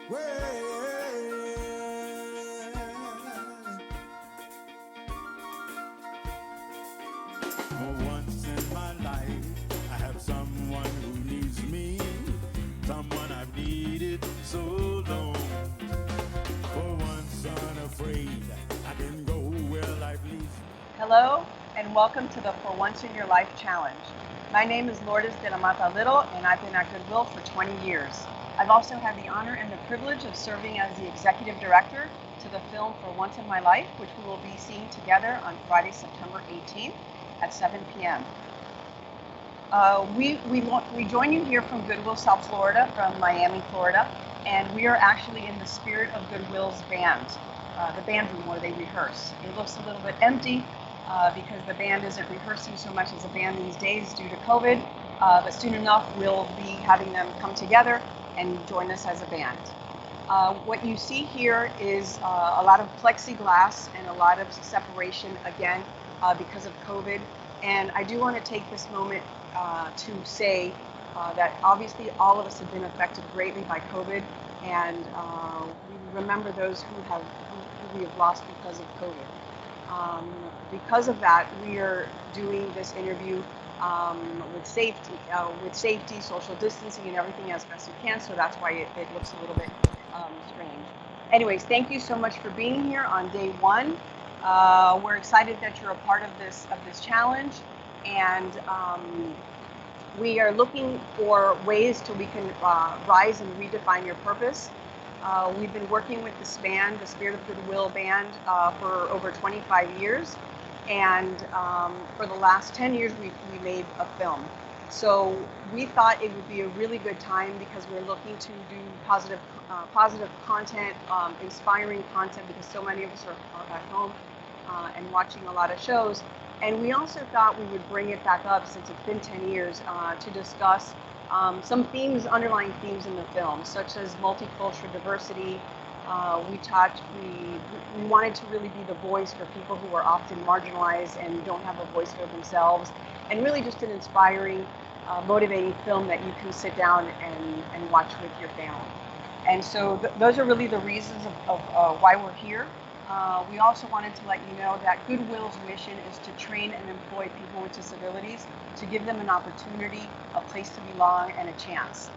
For once in my life, I have someone who needs me, someone I've needed so long. For once unafraid, I can go where life leads me. Hello, and welcome to the For Once in Your Life Challenge. My name is Lourdes de la Mata Little, and I've been at Goodwill for 20 years. I've also had the honor and the privilege of serving as the executive director to the film For Once in My Life, which we will be seeing together on Friday, September 18th at 7 p.m. We join you here from Goodwill, South Florida, from Miami, Florida, and we are actually in the spirit of Goodwill's band, the band room where they rehearse. It looks a little bit empty because the band isn't rehearsing so much as a band these days due to COVID, but soon enough we'll be having them come together and join us as a band. What you see here is a lot of plexiglass and a lot of separation, again, because of COVID. And I do want to take this moment to say that obviously all of us have been affected greatly by COVID, and we remember those who we have lost because of COVID. Because of that, we are doing this interview with safety, social distancing, and everything as best we can. So that's why it looks a little bit strange. Anyways, thank you so much for being here on day one. We're excited that you're a part of this challenge, and we are looking for ways we can rise and redefine your purpose. We've been working with this band, the Spirit of Goodwill band, for over 25 years, and for the last 10 years we made a film. So we thought it would be a really good time because we're looking to do positive content, inspiring content, because so many of us are at home and watching a lot of shows. And we also thought we would bring it back up, since it's been 10 years, to discuss some underlying themes in the film, such as multicultural diversity. We wanted to really be the voice for people who are often marginalized and don't have a voice for themselves, and really just an inspiring, motivating film that you can sit down and watch with your family. And so those are really the reasons of why we're here. We also wanted to let you know that Goodwill's mission is to train and employ people with disabilities, to give them an opportunity, a place to belong, and a chance.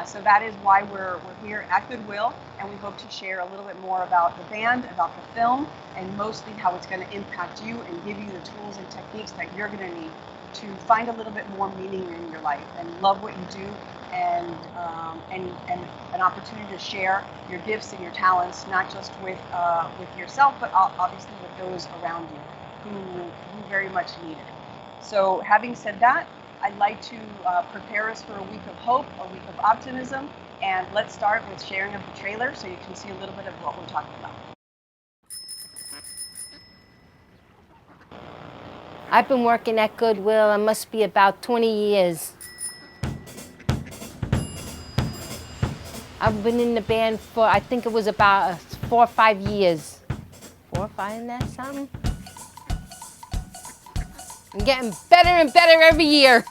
So that is why we're here at Goodwill, and we hope to share a little bit more about the band, about the film, and mostly how it's going to impact you and give you the tools and techniques that you're going to need to find a little bit more meaning in your life and love what you do, and an opportunity to share your gifts and your talents, not just with yourself, but obviously with those around you who very much need it. So having said that, I'd like to prepare us for a week of hope, a week of optimism, and let's start with sharing of the trailer so you can see a little bit of what we're talking about. I've been working at Goodwill, it must be about 20 years. I've been in the band for, I think it was about 4 or 5 years. 4 or 5, isn't that something? I'm getting better and better every year.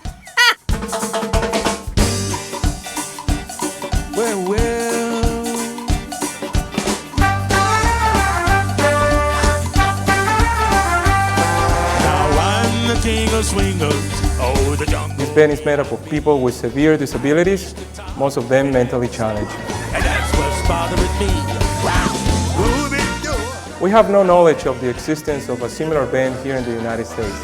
This band is made up of people with severe disabilities, most of them mentally challenged. And that's what's bothering me. We have no knowledge of the existence of a similar band here in the United States.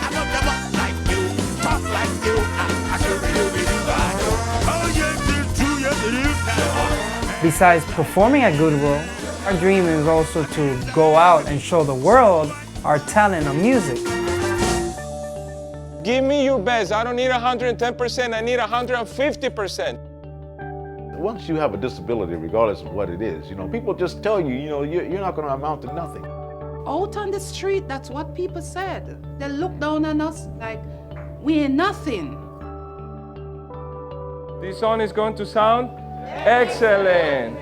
Besides performing at Goodwill, our dream is also to go out and show the world our talent of music. Give me your best. I don't need 110%, I need 150%. Once you have a disability, regardless of what it is, people just tell you, you're not going to amount to nothing. Out on the street, that's what people said. They looked down on us like we ain't nothing. This song is going to sound excellent.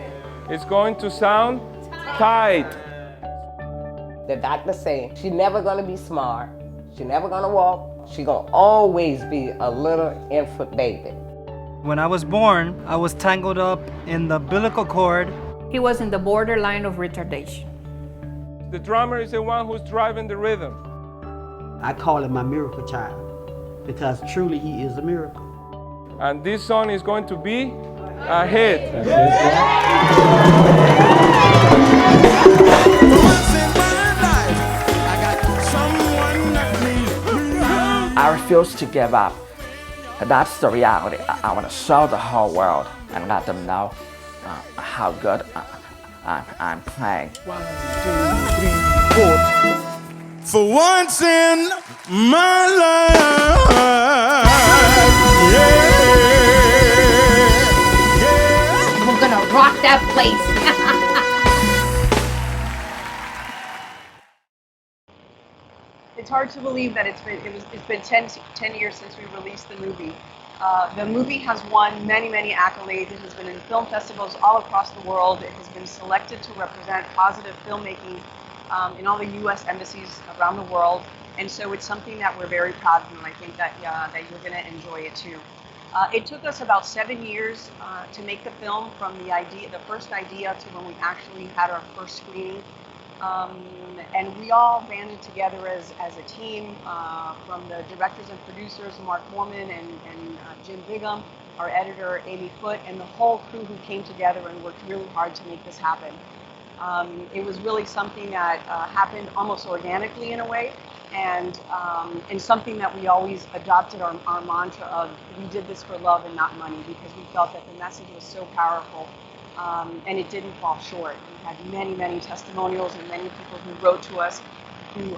It's going to sound tight. The doctor say she's never gonna be smart, she's never gonna walk, she's gonna always be a little infant baby. When I was born, I was tangled up in the umbilical cord He was in the borderline of retardation. The drummer is the one who's driving the rhythm. I call him my miracle child because truly he is a miracle. And this song is going to be a hit. I refuse to give up. That's the reality. I want to show the whole world and let them know how good I'm playing. 1, 2, 3, 4. For once in my life, yeah, yeah. We're gonna rock that place. It's hard to believe that it's been 10 years since we released the movie. The movie has won many accolades. It has been in film festivals all across the world. It has been selected to represent positive filmmaking in all the U.S. embassies around the world. And so it's something that we're very proud of, and I think that you're going to enjoy it too. It took us about 7 years to make the film, from the first idea to when we actually had our first screening. And we all banded together as a team, from the directors and producers, Mark Morman and Jim Bigham, our editor, Amy Foote, and the whole crew who came together and worked really hard to make this happen. It was really something that happened almost organically in a way, and something that we always adopted our mantra of, we did this for love and not money, because we felt that the message was so powerful. And it didn't fall short. We had many testimonials and many people who wrote to us, who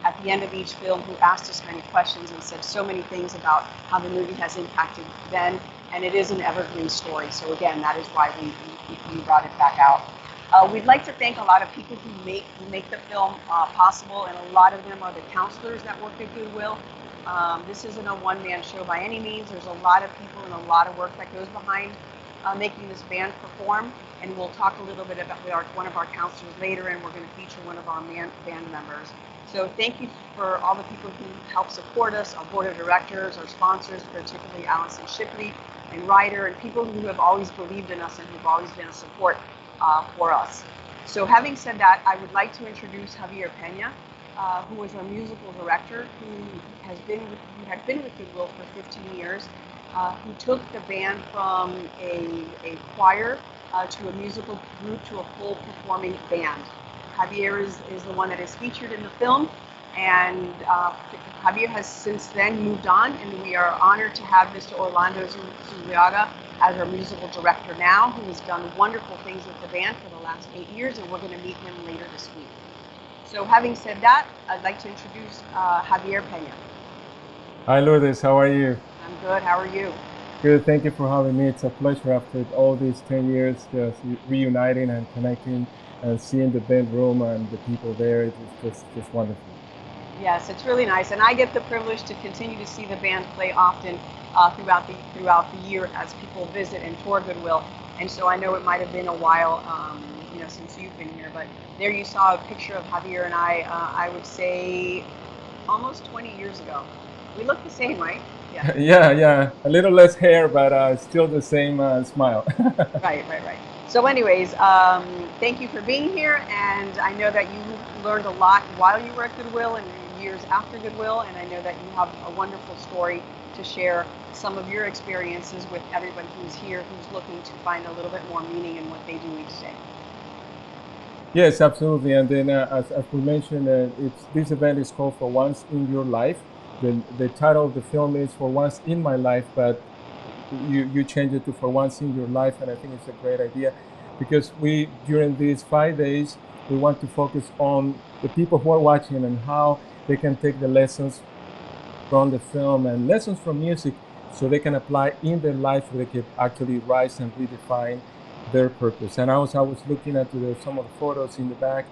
at the end of each film, who asked us many questions and said so many things about how the movie has impacted them, and it is an evergreen story. So again, that is why we brought it back out. We'd like to thank a lot of people who make the film possible, and a lot of them are the counselors that work at Goodwill. This isn't a one-man show by any means. There's a lot of people and a lot of work that goes behind making this band perform, and we'll talk a little bit about one of our counselors later, and we're going to feature one of our band members. So thank you for all the people who help support us, our board of directors, our sponsors, particularly Allison Shipley and Ryder, and people who have always believed in us and who've always been a support for us. So having said that, I would like to introduce Javier Pena, who is our musical director, who had been with Goodwill for 15 years, who took the band from a choir to a musical group to a full performing band. Javier is the one that is featured in the film, and Javier has since then moved on, and we are honored to have Mr. Orlando Zuriaga as our musical director now, who has done wonderful things with the band for the last 8 years, and we're going to meet him later this week. So having said that, I'd like to introduce Javier Pena. Hi Lourdes, how are you? I'm good, how are you? Good, thank you for having me. It's a pleasure after all these 10 years just reuniting and connecting and seeing the band room and the people there. It's just wonderful. Yes, it's really nice, and I get the privilege to continue to see the band play often throughout the year as people visit and tour Goodwill. And so I know it might have been a while, since you've been here, but there you saw a picture of Javier and I would say almost 20 years ago. We look the same, right? Yeah. Yeah. A little less hair, but still the same smile. Right. So anyways, thank you for being here, and I know that you learned a lot while you were at Goodwill and years after Goodwill, and I know that you have a wonderful story to share some of your experiences with everyone who's here, who's looking to find a little bit more meaning in what they do each day. Yes, absolutely. And then as we mentioned, this event is called For Once in Your Life. The title of the film is For Once in My Life, but you change it to For Once in Your Life, and I think it's a great idea because during these 5 days, we want to focus on the people who are watching and how they can take the lessons from the film and lessons from music so they can apply in their life so they can actually rise and redefine their purpose. And I was looking at some of the photos in the back.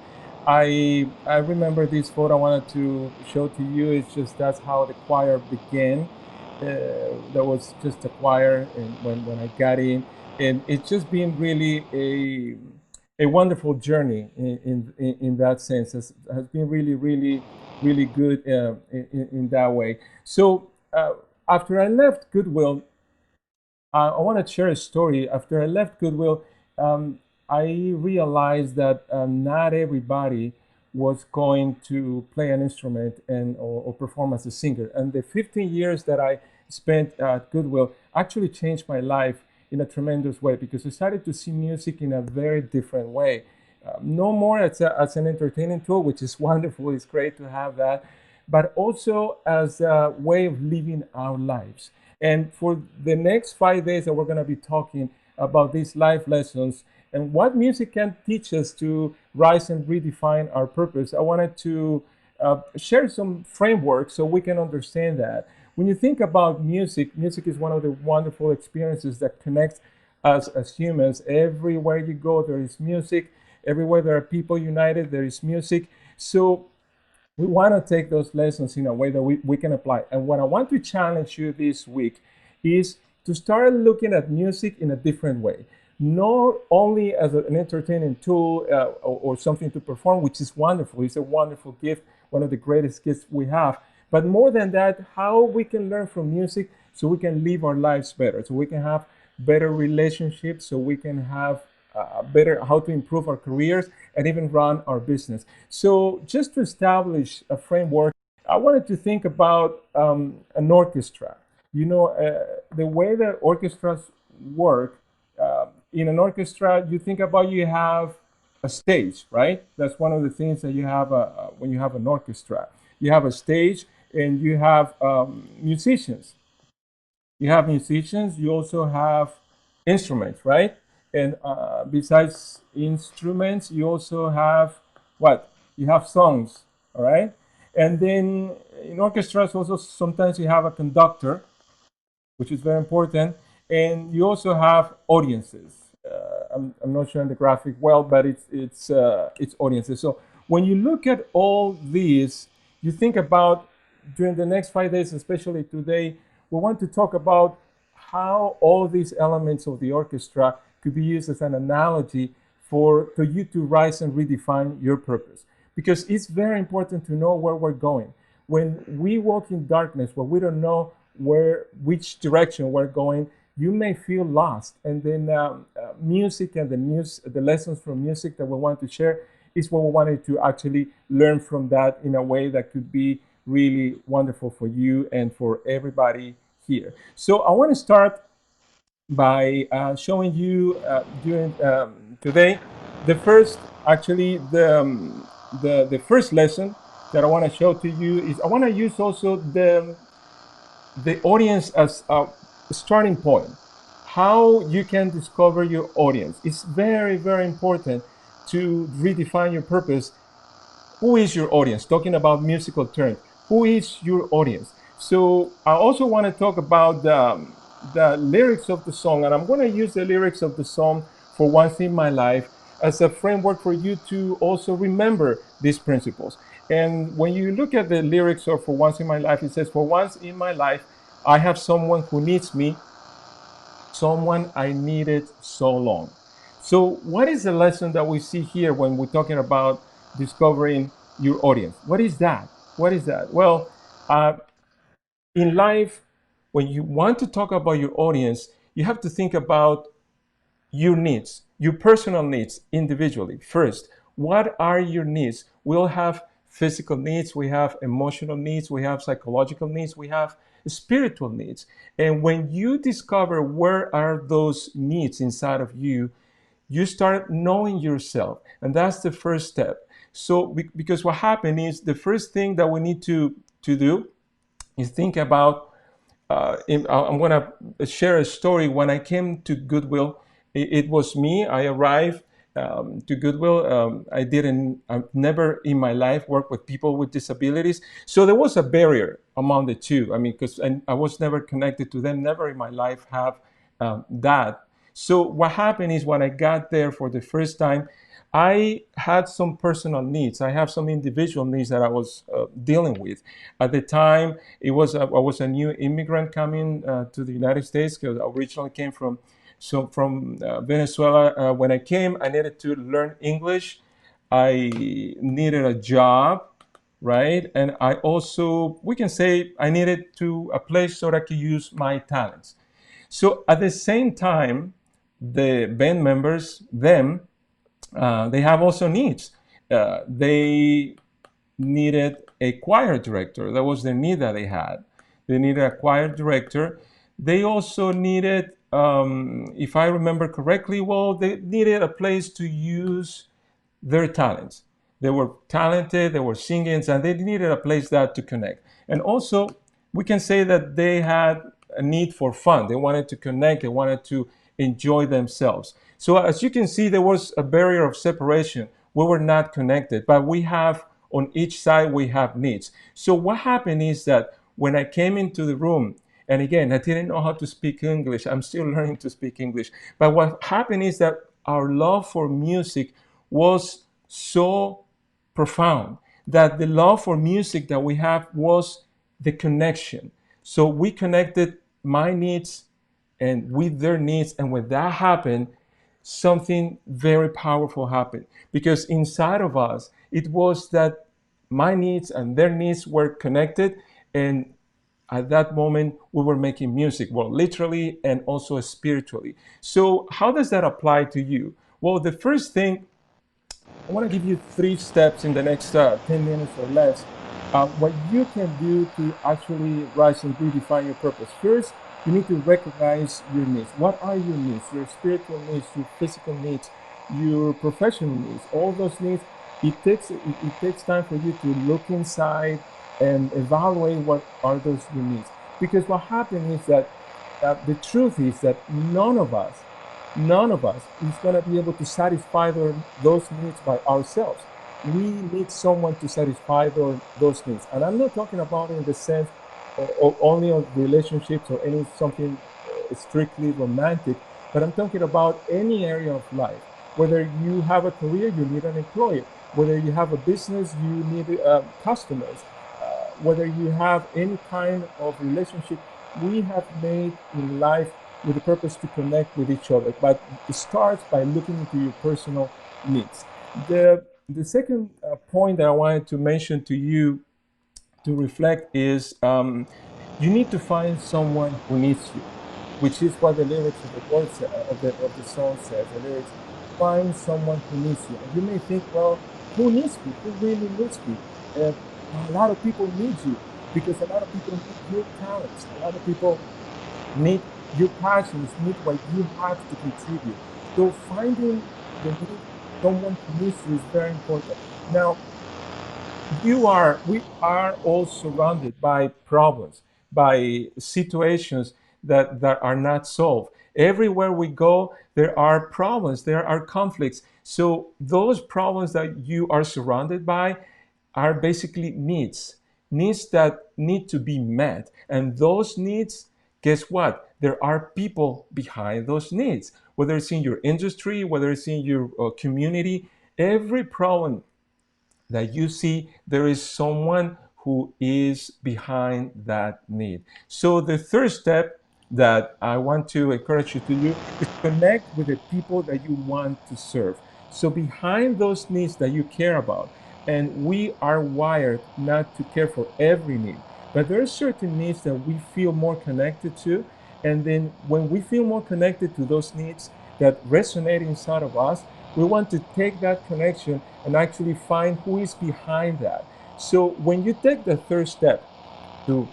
I remember this photo I wanted to show to you. It's just that's how the choir began. There was just a choir, and when I got in, and it's just been really a wonderful journey in that sense. It has been really good in that way. So after I left Goodwill, I want to share a story. After I left Goodwill, I realized that not everybody was going to play an instrument or perform as a singer. And the 15 years that I spent at Goodwill actually changed my life in a tremendous way, because I started to see music in a very different way. No more as an entertaining tool, which is wonderful. It's great to have that, but also as a way of living our lives. And for the next 5 days that we're going to be talking about these life lessons and what music can teach us to rise and redefine our purpose, I wanted to share some framework so we can understand that. When you think about music, music is one of the wonderful experiences that connects us as humans. Everywhere you go, there is music. Everywhere there are people united, there is music. So we want to take those lessons in a way that we can apply. And what I want to challenge you this week is to start looking at music in a different way. Not only as an entertaining tool or something to perform, which is wonderful. It's a wonderful gift, one of the greatest gifts we have. But more than that, how we can learn from music so we can live our lives better, so we can have better relationships, so we can have better how to improve our careers and even run our business. So just to establish a framework, I wanted to think about an orchestra. You know, the way that orchestras work, in an orchestra, you think about you have a stage, right? That's one of the things that you have when you have an orchestra. You have a stage and you have musicians. You have musicians, you also have instruments, right? And besides instruments, you also have what? You have songs, all right? And then in orchestras, also sometimes you have a conductor, which is very important. And you also have audiences. I'm not showing the graphic well, but it's audiences. So when you look at all these, you think about during the next 5 days, especially today, we want to talk about how all these elements of the orchestra could be used as an analogy for you to rise and redefine your purpose. Because it's very important to know where we're going. When we walk in darkness, where we don't know which direction we're going, you may feel lost. And then music and the lessons from music that we want to share is what we wanted to actually learn from that in a way that could be really wonderful for you and for everybody here. So I want to start by showing you during today the first the first lesson that I want to show to you is I want to use also the audience as a starting point. How you can discover your audience. It's very, very important to redefine your purpose. Who is your audience? Talking about musical terms. Who is your audience? So I also want to talk about the lyrics of the song, and I'm going to use the lyrics of the song For Once in My Life as a framework for you to also remember these principles. And when you look at the lyrics of For Once in My Life, it says, for once in my life, I have someone who needs me, someone I needed so long. So what is the lesson that we see here when we're talking about discovering your audience? What is that? What is that? Well, in life, when you want to talk about your audience, you have to think about your needs, your personal needs individually. First, what are your needs? We all have physical needs, we have emotional needs, we have psychological needs, we have spiritual needs. And when you discover where are those needs inside of you, you start knowing yourself. And that's the first step. So because what happened is the first thing that we need to do is think about, I'm going to share a story. When I came to Goodwill, it was me. I arrived to Goodwill. I've never in my life worked with people with disabilities. So there was a barrier among the two. I mean, because I was never connected to them, never in my life have that. So what happened is when I got there for the first time, I had some personal needs. I have some individual needs that I was dealing with. At the time, I was a new immigrant coming to the United States because I originally came from Venezuela. When I came, I needed to learn English. I needed a job, right? And I also, we can say, I needed a place so that I could use my talents. So at the same time, the band members, They have also needs. They needed a choir director. That was the need that they had. They needed a choir director. They also needed, if I remember correctly, well, they needed a place to use their talents. They were talented, they were singing, and they needed a place that to connect. And also, we can say that they had a need for fun. They wanted to connect, they wanted to enjoy themselves. So as you can see, there was a barrier of separation. We were not connected, but we have, on each side, we have needs. So what happened is that when I came into the room, and again, I didn't know how to speak English. I'm still learning to speak English. But what happened is that our love for music was so profound that the love for music that we have was the connection. So we connected my needs and with their needs. And when that happened, something very powerful happened, because inside of us, it was that my needs and their needs were connected. And at that moment, we were making music, well, literally and also spiritually. So how does that apply to you? Well, the first thing, I want to give you 3 steps in the next 10 minutes or less. What you can do to actually rise and redefine your purpose. First, you need to recognize your needs. What are your needs? Your spiritual needs, your physical needs, your professional needs, all those needs. It takes time for you to look inside and evaluate what are those your needs. Because what happened is that the truth is that none of us is going to be able to satisfy those needs by ourselves. We need someone to satisfy those needs. And I'm not talking about in the sense or only of relationships or any something strictly romantic, but I'm talking about any area of life. Whether you have a career, you need an employer. Whether you have a business, you need customers. Whether you have any kind of relationship, we have made in life with the purpose to connect with each other. But it starts by looking into your personal needs. The second point that I wanted to mention to you to reflect is you need to find someone who needs you, which is what the lyrics of the words of the song says. The lyrics, find someone who needs you. And you may think, well, who needs me? Who really needs me? A lot of people need you, because a lot of people need your talents. A lot of people need your passions, need what you have to contribute. So finding the need, someone who needs you is very important. Now, we are all surrounded by problems, by situations that are not solved. Everywhere we go, there are problems, there are conflicts. So those problems that you are surrounded by are basically needs that need to be met. And those needs, guess what? There are people behind those needs, whether it's in your industry, whether it's in your community. Every problem that you see, there is someone who is behind that need. So the third step that I want to encourage you to do is connect with the people that you want to serve. So behind those needs that you care about, and we are wired not to care for every need, but there are certain needs that we feel more connected to. And then when we feel more connected to those needs that resonate inside of us, we want to take that connection and actually find who is behind that. So when you take the third step to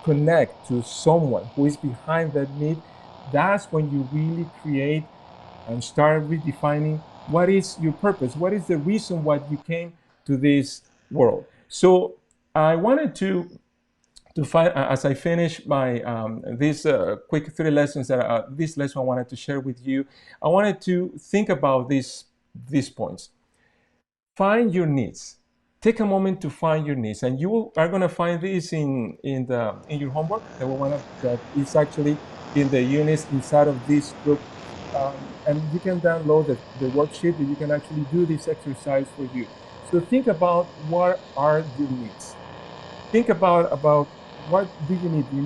connect to someone who is behind that need, that's when you really create and start redefining what is your purpose, what is the reason why you came to this world. So I wanted to find, as I finish my these quick 3 lessons that this lesson I wanted to share with you, I wanted to think about these points. Find your needs. Take a moment to find your needs, and you are going to find this in your homework that is actually in the units inside of this group. And you can download the worksheet that you can actually do this exercise for you. So think about, what are your needs? Think about what do you need? You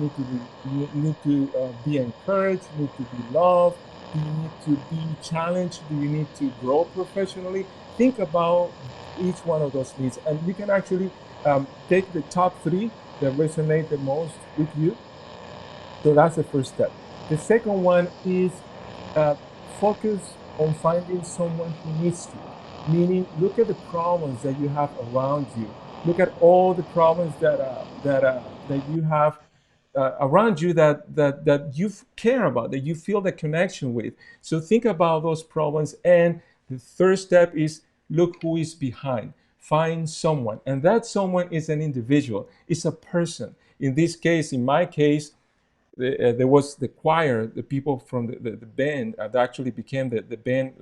need to be encouraged. You need to be loved. Do you need to be challenged? Do you need to grow professionally? Think about each one of those needs, and you can actually take the top 3 that resonate the most with you. So that's the first step. The second one is focus on finding someone who needs you. Meaning, look at the problems that you have around you. Look at all the problems that you have around you that you care about, that you feel the connection with. So think about those problems. And the third step is look who is behind. Find someone. And that someone is an individual, it's a person. In this case, in my case, there was the choir, the people from the band that actually became the band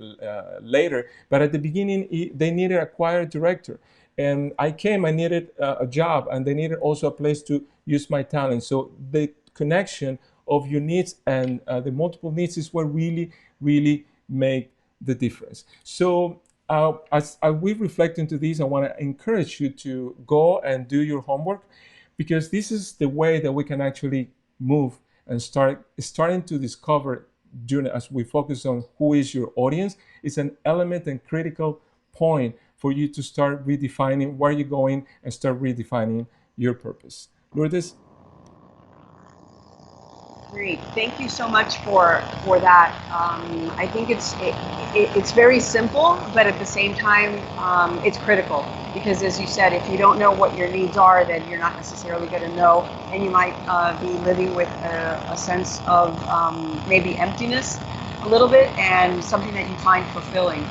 later. But at the beginning, they needed a choir director. And I needed a job, and they needed also a place to use my talent. So the connection of your needs and the multiple needs is what really make the difference. So as we reflect into this, I want to encourage you to go and do your homework, because this is the way that we can actually move and starting to discover, during as we focus on who is your audience, is an element and critical point for you to start redefining where you're going and start redefining your purpose. Lourdes? Great. Thank you so much for that. I think it's very simple, but at the same time, it's critical, because, as you said, if you don't know what your needs are, then you're not necessarily going to know, and you might be living with a sense of maybe emptiness a little bit, and something that you find fulfilling.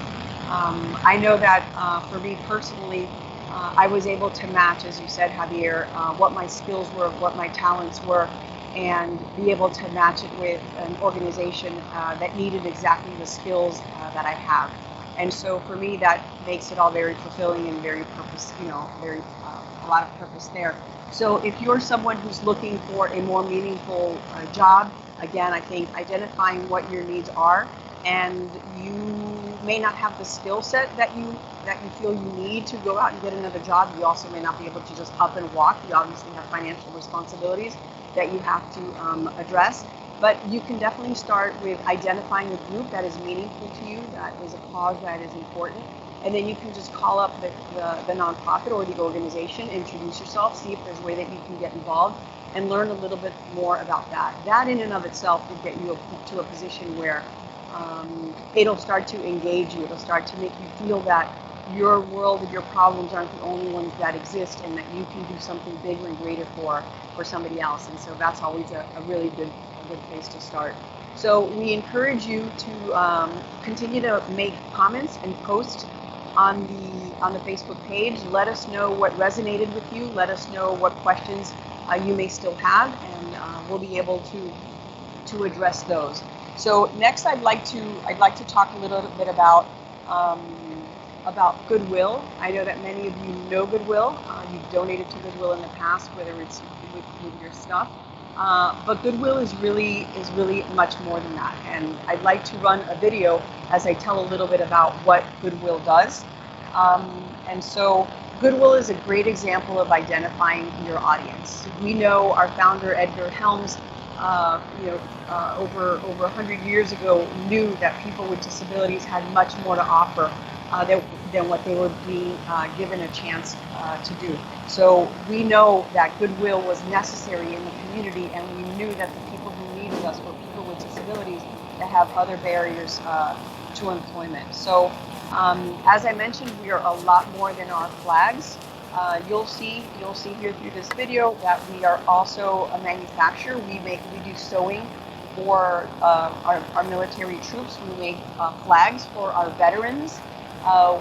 I know that for me personally, I was able to match, as you said, Javier, what my skills were, what my talents were, and be able to match it with an organization that needed exactly the skills that I have. And so for me, that makes it all very fulfilling and very a lot of purpose there. So if you're someone who's looking for a more meaningful job, again, I think identifying what your needs are, and you may not have the skill set that you feel you need to go out and get another job. You also may not be able to just up and walk. You obviously have financial responsibilities that you have to address. But you can definitely start with identifying a group that is meaningful to you, that is a cause that is important. And then you can just call up the nonprofit or the organization, introduce yourself, see if there's a way that you can get involved, and learn a little bit more about that. That in and of itself will get you to a position where it'll start to engage you. It'll start to make you feel that your world and your problems aren't the only ones that exist, and that you can do something bigger and greater for somebody else. And so that's always a really good place to start. So we encourage you to continue to make comments and post on the Facebook page. Let us know what resonated with you. Let us know what questions you may still have, and we'll be able to address those. So next, I'd like to talk a little bit about Goodwill. I know that many of you know Goodwill. You've donated to Goodwill in the past, whether it's with your stuff. But Goodwill is really much more than that. And I'd like to run a video as I tell a little bit about what Goodwill does. And so Goodwill is a great example of identifying your audience. We know our founder, Edgar Helms, over 100 years ago, knew that people with disabilities had much more to offer than what they were being given a chance to do. So we know that Goodwill was necessary in the community, and we knew that the people who needed us were people with disabilities that have other barriers to employment. So as I mentioned, we are a lot more than our flags. You'll see here through this video that we are also a manufacturer. We do sewing for our military troops. We make flags for our veterans.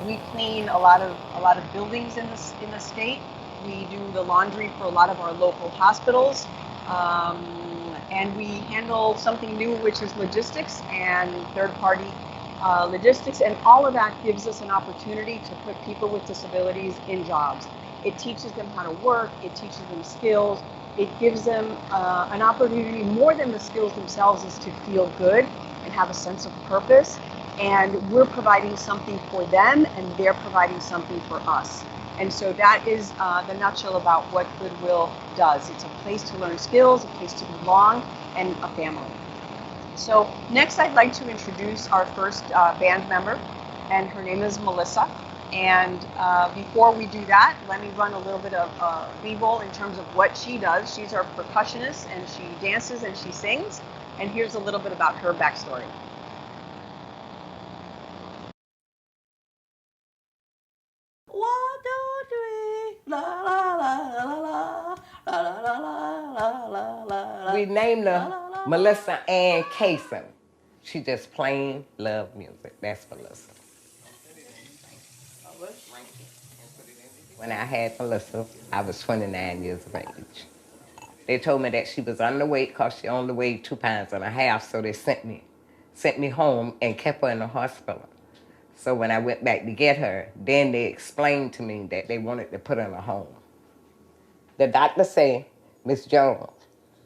We clean a lot of buildings in the state. We do the laundry for a lot of our local hospitals, and we handle something new, which is logistics and third-party logistics, and all of that gives us an opportunity to put people with disabilities in jobs. It teaches them how to work, it teaches them skills, it gives them an opportunity, more than the skills themselves, is to feel good and have a sense of purpose. And we're providing something for them, and they're providing something for us. And so that is the nutshell about what Goodwill does. It's a place to learn skills, a place to belong, and a family. So next, I'd like to introduce our first band member, and her name is Melissa. And before we do that, let me run a little bit of B-roll in terms of what she does. She's our percussionist, and she dances and she sings. And here's a little bit about her backstory. we named her Melissa Ann Kaysen. She just plain love music. That's Melissa. When I had Melissa, I was 29 years of age. They told me that she was underweight because she only weighed 2.5 pounds, so they sent me home and kept her in the hospital. So when I went back to get her, then they explained to me that they wanted to put her in a home. The doctor said, Miss Jones,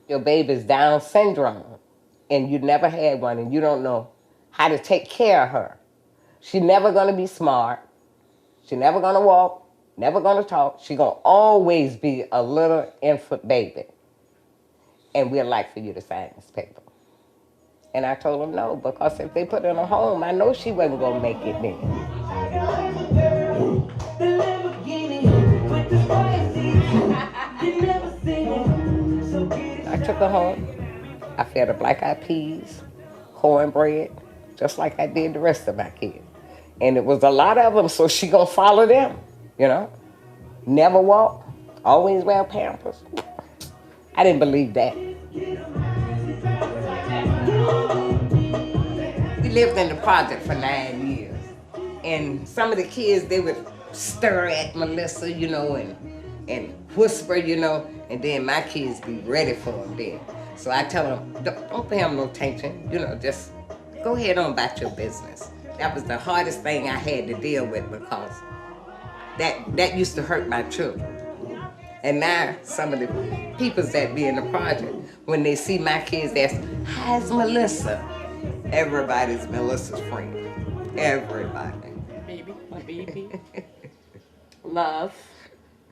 your baby's Down syndrome, and you never had one, and you don't know how to take care of her. She's never gonna be smart. She's never gonna walk, never gonna talk. She's gonna always be a little infant baby. And we'd like for you to sign this paper. And I told them no, because if they put her in a home, I know she wasn't gonna make it then. I took her home. I fed her black-eyed peas, cornbread, just like I did the rest of my kids. And it was a lot of them, so she gonna follow them, you know? Never walk, always wear Pampers. I didn't believe that. We lived in the project for 9 years. And some of the kids, they would stir at Melissa, you know, and whisper, you know, and then my kids be ready for them then. So I tell them, don't pay them no attention, you know, just go ahead on about your business. That was the hardest thing I had to deal with, because that used to hurt my children. And now some of the people that be in the project, when they see my kids, they ask, how's Melissa? Everybody's Melissa's friend. Everybody. Baby, my baby. Love.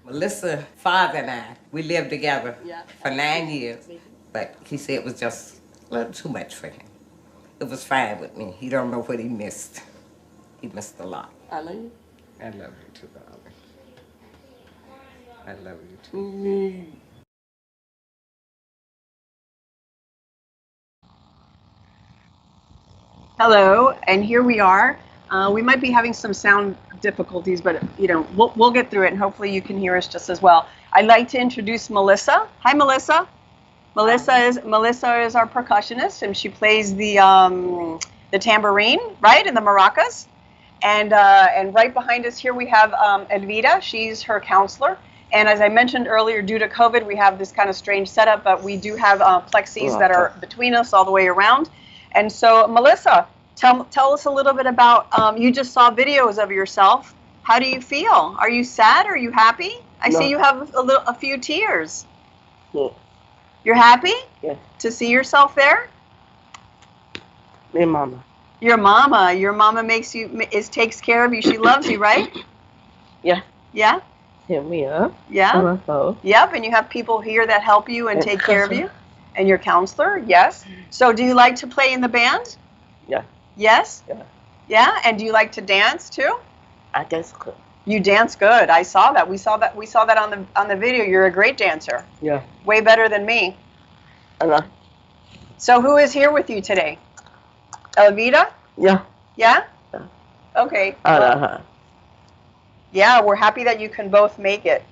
Melissa, father and I, we lived together for 9 years, but he said it was just a little too much for him. It was fine with me. He don't know what he missed. He missed a lot. I love you. I love you too, darling. I love you too. Hello, and here we are. We might be having some sound difficulties, but you know, we'll get through it, and hopefully you can hear us just as well. I'd like to introduce Melissa. Hi, Melissa. Melissa is our percussionist, and she plays the tambourine, right, and the maracas. And right behind us here we have Elvira. She's her counselor. And as I mentioned earlier, due to COVID, we have this kind of strange setup, but we do have plexis that are between us all the way around. And so, Melissa, tell us a little bit about, you just saw videos of yourself. How do you feel? Are you sad? Are you happy? I see you have a few tears. Yeah. You're happy? Yeah. To see yourself there? My mama. Your mama takes care of you. She loves you, right? Yeah. Yeah? Hit me up. Yeah. Yep, and you have people here that help you and take care of you. And your counselor, yes. So do you like to play in the band? Yeah. Yes? Yeah. Yeah, and do you like to dance too? I dance good. You dance good. I saw that. We saw that on the video. You're a great dancer. Yeah. Way better than me. I know. So who is here with you today? Elvira? Yeah. Yeah? Okay. Yeah, we're happy that you can both make it.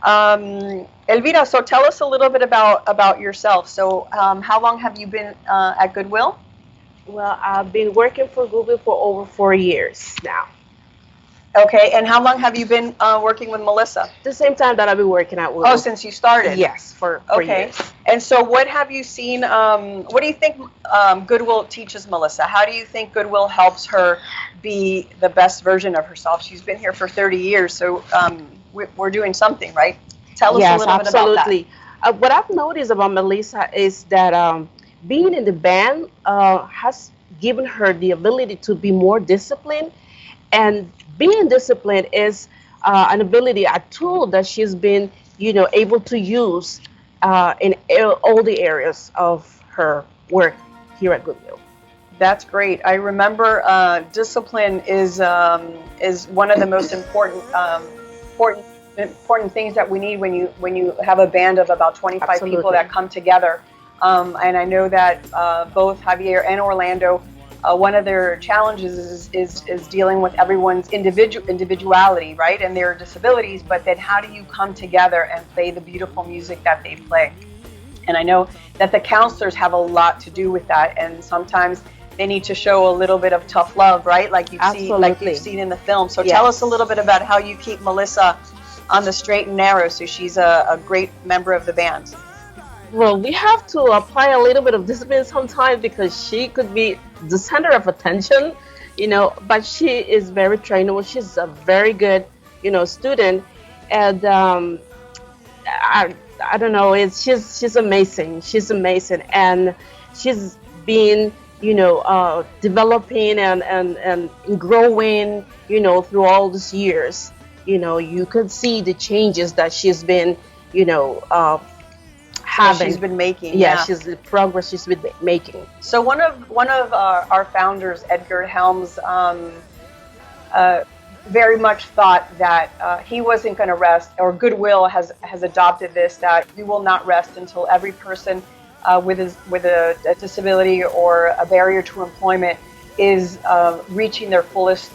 Elvira, so tell us a little bit about yourself. So how long have you been at Goodwill? Well, I've been working for Goodwill for over 4 years now. Okay, and how long have you been working with Melissa? The same time that I've been working at Goodwill. Oh, since you started? Yes, for years. And so what have you seen, what do you think Goodwill teaches Melissa? How do you think Goodwill helps her be the best version of herself? She's been here for 30 years, so we're doing something, right? Tell us a little bit about that. What I've noticed about Melissa is that being in the band has given her the ability to be more disciplined, and being disciplined is an ability, a tool that she's been, able to use in all the areas of her work here at Goodwill. That's great. I remember discipline is one of the most important things that we need when you have a band of about 25 Absolutely. people that come together. And I know that both Javier and Orlando, one of their challenges is dealing with everyone's individuality, right, and their disabilities. But then how do you come together and play the beautiful music that they play? And I know that the counselors have a lot to do with that, and sometimes they need to show a little bit of tough love, right? Like you've seen in the film. So tell us a little bit about how you keep Melissa on the straight and narrow, so she's a great member of the band. Well, we have to apply a little bit of discipline sometimes because she could be the center of attention, but she is very trainable. She's a very good, student. And I don't know, she's amazing. She's amazing. And she's been, developing and growing, through all these years. You could see the changes that she's been, she's been making. She's the progress she's been making. So one of our founders, Edgar Helms, very much thought that he wasn't going to rest, or Goodwill has adopted this, that we will not rest until every person with a disability or a barrier to employment is reaching their fullest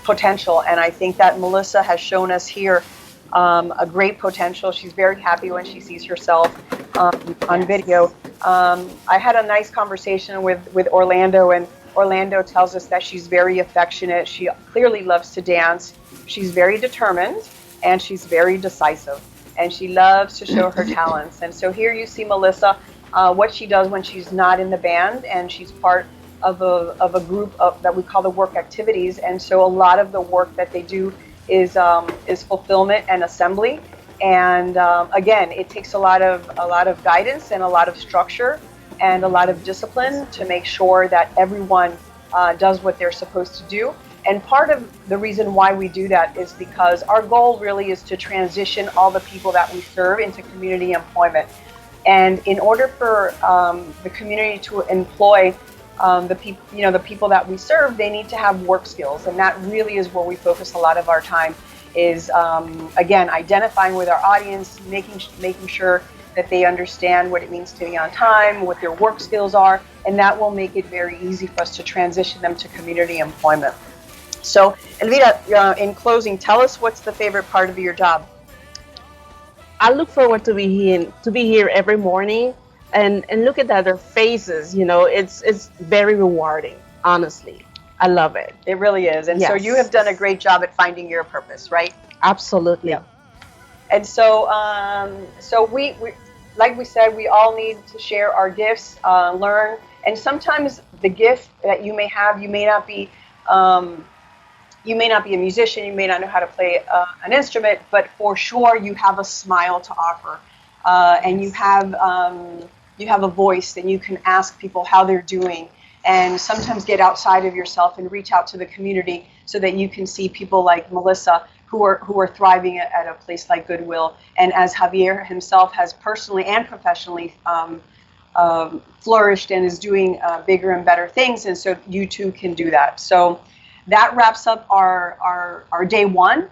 potential. And I think that Melissa has shown us here a great potential. She's very happy when she sees herself on video. I had a nice conversation with Orlando, and Orlando tells us that she's very affectionate. She clearly loves to dance. She's very determined, and she's very decisive, and she loves to show her talents. And so here you see Melissa, what she does when she's not in the band, and she's part of a group that we call the work activities. And so a lot of the work that they do is fulfillment and assembly. And again, it takes a lot of guidance and a lot of structure and a lot of discipline to make sure that everyone does what they're supposed to do. And part of the reason why we do that is because our goal really is to transition all the people that we serve into community employment. And in order for the community to employ the people that we serve, they need to have work skills, and that really is where we focus a lot of our time. Is again, identifying with our audience, making sure that they understand what it means to be on time, what their work skills are, and that will make it very easy for us to transition them to community employment. So, Elvira, in closing, tell us what's the favorite part of your job? I look forward to be here every morning and look at their faces. It's very rewarding, honestly. I love it. It really is. And so you have done a great job at finding your purpose, right? Absolutely. Yeah. And so, we like we said, we all need to share our gifts, learn. And sometimes the gift that you may have, you may not be a musician, you may not know how to play an instrument, but for sure you have a smile to offer, and you have a voice, and you can ask people how they're doing, and sometimes get outside of yourself and reach out to the community so that you can see people like Melissa who are thriving at a place like Goodwill. And as Javier himself has personally and professionally flourished and is doing bigger and better things, and so you too can do that. So that wraps up our day one.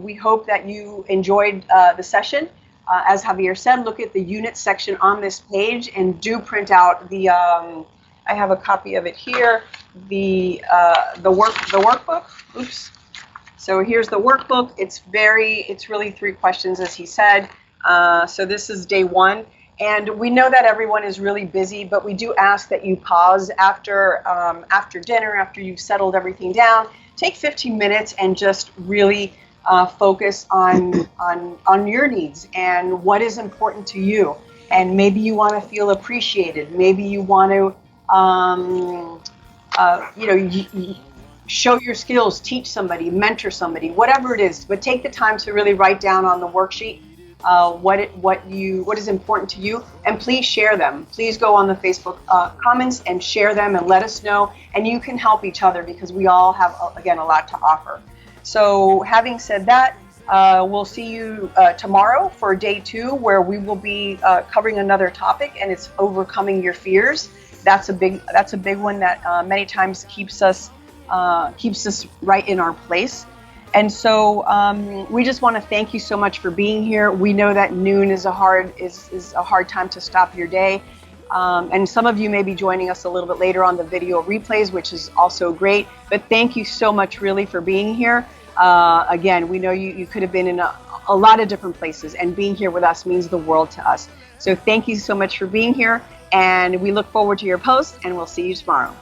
We hope that you enjoyed the session. As Javier said, look at the unit section on this page and do print out the. I have a copy of it here. The workbook. Oops. So here's the workbook. It's really 3 questions, as he said. So this is day one. And we know that everyone is really busy, but we do ask that you pause after dinner, after you've settled everything down. Take 15 minutes and just really focus on your needs and what is important to you. And maybe you want to feel appreciated. Maybe you want to, show your skills, teach somebody, mentor somebody, whatever it is. But take the time to really write down on the worksheet what is important to you, and please share them. Please go on the Facebook comments and share them and let us know, and you can help each other because we all have, again, a lot to offer. So having said that, we'll see you tomorrow for day 2, where we will be covering another topic, and it's overcoming your fears. That's a big one that many times keeps us right in our place. And so we just want to thank you so much for being here. We know that noon is a hard time to stop your day. And some of you may be joining us a little bit later on the video replays, which is also great. But thank you so much really for being here. Again, we know you could have been in a lot of different places, and being here with us means the world to us. So thank you so much for being here, and we look forward to your posts, and we'll see you tomorrow.